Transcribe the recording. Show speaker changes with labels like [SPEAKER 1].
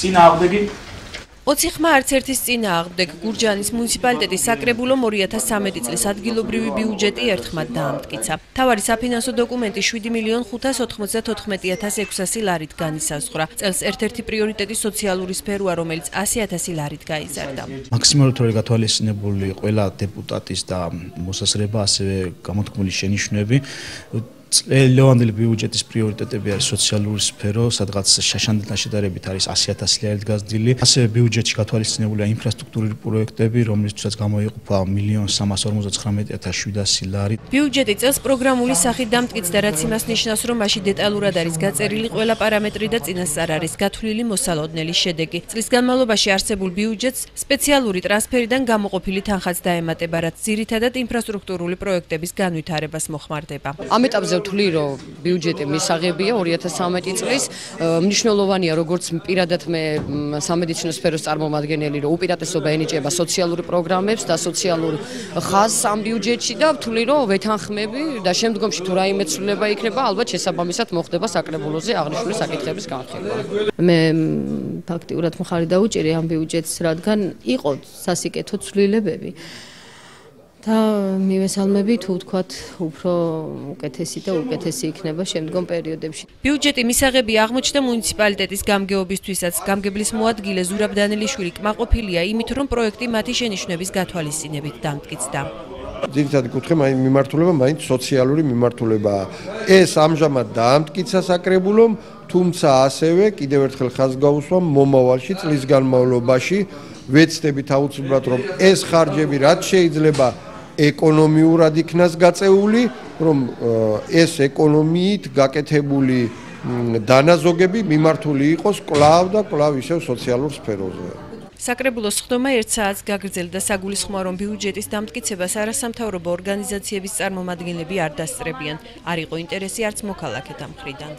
[SPEAKER 1] წინააღმდეგი
[SPEAKER 2] 20 ხმა არც ერთის წინააღმდეგ გურჯაანის მუნიციპალიტეტის საკრებულომ 2013 წლის ადგილობრივი ბიუჯეტი ერთხმად დაამტკიცა. მთავარი საფინანსო დოკუმენტი 7,094,600 ლარით განისაზღვრა. წელს ერთ-ერთი პრიორიტეტი სოციალური სფეროა, რომელიც 100,000 ლარით გაიზარდა.
[SPEAKER 3] მაქსიმალურად როლი გათვალისწინებული ყველა დეპუტატის და მოსაზრება, ასევე გამოთქმული შენიშვნები. ლევანდელი ბიუჯეტის პრიორიტეტები არის სოციალური სფერო, სადღაც შაშანდელთან შედარებით არის 100,000 ლარით გაზრდილი. ასევე ბიუჯეტში გათვალისწინებულია ინფრასტრუქტურული პროექტები, რომლისთვისაც გამოიყოფა 1,499,700 ლარი.
[SPEAKER 2] ბიუჯეტი წელს პროგრამული სახით დამტკიცდა, რაც იმას ნიშნავს, რომ მასში დეტალურად არის გაწერილი ყველა პარამეტრი და წინასწარ არის გათვლილი მოსალოდნელი შედეგი. წლის განმავლობაში არსებულ ბიუჯეტს სპეციალური ტრანსფერიდან გამოყოფილი თანხაც დაემატება, რაც ძირითადად ინფრასტრუქტურული პროექტების განვითარებას მოხმარდება.
[SPEAKER 4] ამ ეტაპზე ვთვლი, რომ ბიუჯეტი მისაღებია 2013 წლის. მნიშვნელოვანია, როგორც პირადად მე სამედიცინო სფეროს წარმომადგენელი, რომ უპირატესობა ენიჭება სოციალური პროგრამებს და სოციალურ ხაზს ამ ბიუჯეტში და ვთვლი, რომ ვეთანხმები და შემდგომში თუ რაიმე ცვლილება იქნება, ალბათ შესაბამისად მოხდება საკრებულოზე აღნიშნული საკითხების განხილვა. მე ფაქტიურად მხარი დაუჭირი ამ ბიუჯეტს, რადგან იყო სასიკეთო ცვლილებები. და მივესალმები თუ ვთქვათ უფრო უკეთესი და უკეთესი იქნება შემდგომ პერიოდებში.
[SPEAKER 2] ბიუჯეტი მისაღები აღმოჩნდა მუნიციპალიტეტის გამგეობისთვისაც. გამგებლის მოადგილე ზურაბ დანელიშვილი კმაყოფილია იმით, რომ პროექტი მათი შენიშვნების გათვალისწინებით დამტკიცდა.
[SPEAKER 5] ძირითადი კუთხე მიმართულება მაინც სოციალური მიმართულებაა. ეს ამჟამად დაამტკიცა საკრებულომ, თუმცა ასევე კიდევ ერთხელ ხაზს გაუსვამ მომავალში წლის განმავლობაში ვეცდებით აუცილებლად რომ ეს ხარჯები რაც შეიძლება ეკონომიურად იქნას გაწეული, რომ ეს ეკონომიით გაკეთებული დანაზოგები მიმართული იყოს კვლავ და კვლავ ისევ სოციალურ სფეროზე.
[SPEAKER 2] საკრებულოს ხდომა 1 საათს გაგრძელდა. საგულისხმოა, რომ ბიუჯეტის დამტკიცებას არასამთავრობო ორგანიზაციების წარმომადგენლები არ დასწრებიან. არ იყო ინტერესი არც მოქალაქეთა მხრიდან.